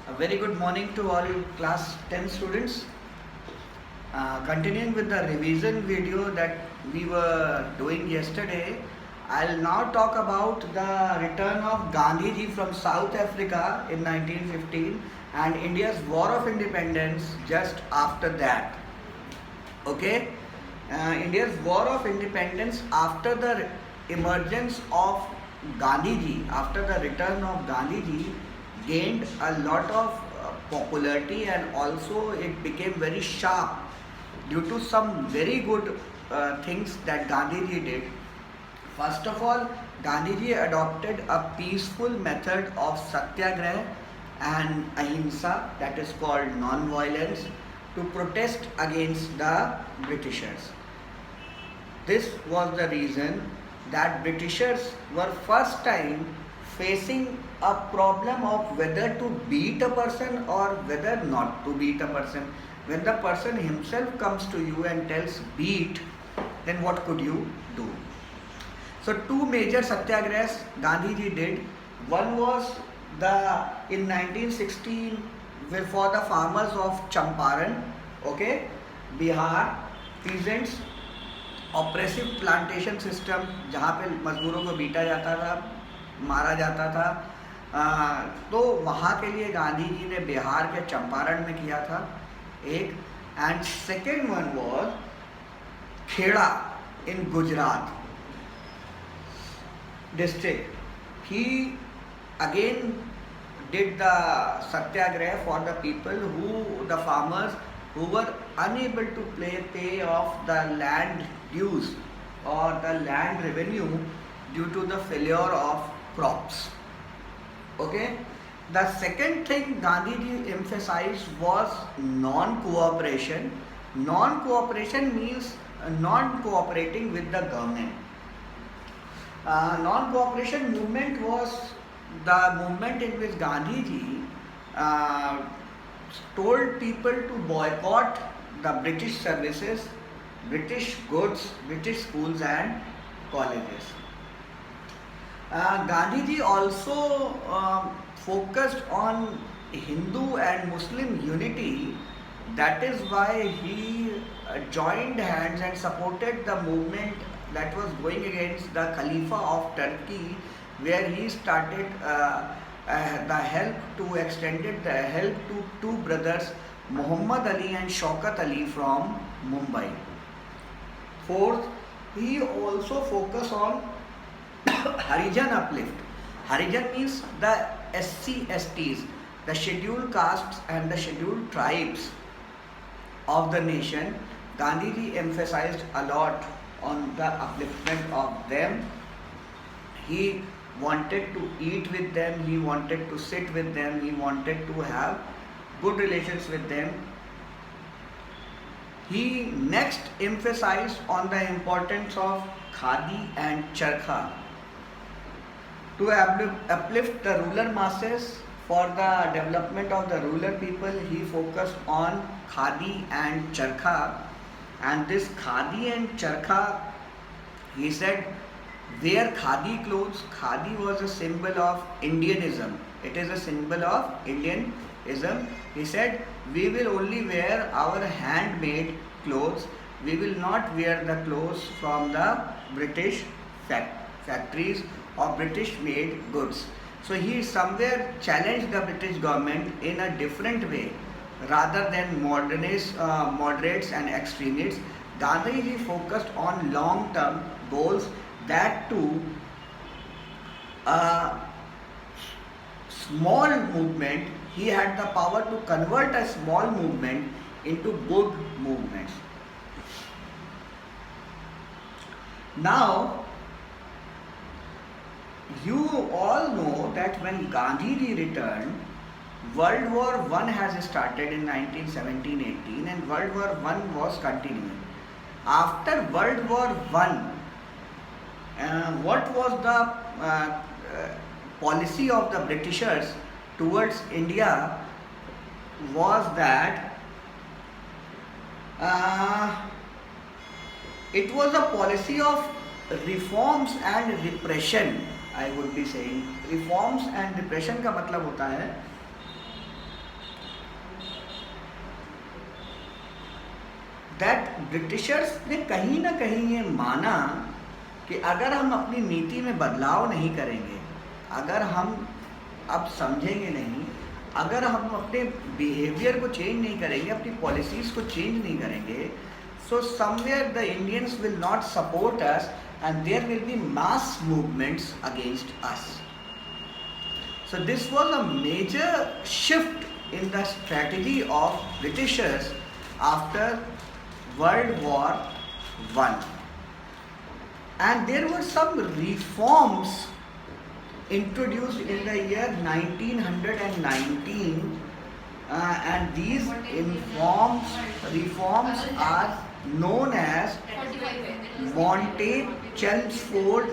A very good morning to all class 10 students. Continuing with the revision video that we were doing yesterday, I'll now talk about the return of Gandhiji from South Africa in 1915 and India's War of Independence just after that. Okay? India's War of Independence after the emergence of Gandhiji, after the return of Gandhiji, gained a lot of popularity, and also it became very sharp due to some very good things that Gandhiji did. First of all, Gandhiji adopted a peaceful method of satyagraha and ahimsa, that is called non-violence, to protest against the Britishers. This was the reason that Britishers were first time facing a problem of whether to beat a person or whether not to beat a person. When the person himself comes to you and tells beat, then what could you do? So two major satyagrahas Gandhiji did. One was in 1916 for the farmers of Champaran, okay, Bihar, peasants, oppressive plantation system जहाँ पे मजदूरों को beta जाता था, मारा जाता था, तो वहाँ के लिए गांधी जी ने बिहार के चंपारण में किया था एक. And second one was Kheda in Gujarat district. He again did the satyagraha for the people the farmers who were unable to pay off the land dues or the land revenue due to the failure of crops. Okay. The second thing Gandhiji emphasized was non-cooperation. Non-cooperation means non-cooperating with the government. Non-cooperation movement was the movement in which Gandhiji told people to boycott the British services, British goods, British schools and colleges. Gandhiji also focused on Hindu and Muslim unity. That is why he joined hands and supported the movement that was going against the Khalifa of Turkey, where he started extended the help to two brothers, Muhammad Ali and Shaukat Ali from Mumbai. Fourth, he also focused on Harijan uplift. Harijan means the SC/STs, the scheduled castes and the scheduled tribes of the nation. Gandhiji emphasized a lot on the upliftment of them. He wanted to eat with them, he wanted to sit with them, he wanted to have good relations with them. He next emphasized on the importance of khadi and charkha. To uplift the rural masses, for the development of the rural people, he focused on khadi and charkha. And this khadi and charkha, he said, wear khadi clothes. Khadi was a symbol of Indianism. It is a symbol of Indianism. He said, we will only wear our handmade clothes. We will not wear the clothes from the British factories or British made goods. So he somewhere challenged the British government in a different way. Rather than moderates and extremists, Gandhiji focused on long-term goals. That too, a small movement, he had the power to convert a small movement into good movements. Now, you all know that when Gandhiji returned, World War I has started in 1917-18 and World War I was continuing. After World War I, what was the policy of the Britishers towards India was that it was a policy of reforms and repression. I would be saying reforms and repression का मतलब होता है that Britishers ने कहीं ना कहीं ये माना कि अगर हम अपनी नीति में बदलाव नहीं करेंगे, अगर हम अब समझेंगे नहीं, अगर हम अपने बिहेवियर को चेंज नहीं करेंगे, अपनी पॉलिसीज़ को चेंज नहीं करेंगे, so somewhere the Indians will not support us and there will be mass movements against us. So this was a major shift in the strategy of Britishers after World War I. And there were some reforms introduced in the year 1919 and these reforms are known as Monte Chelmsford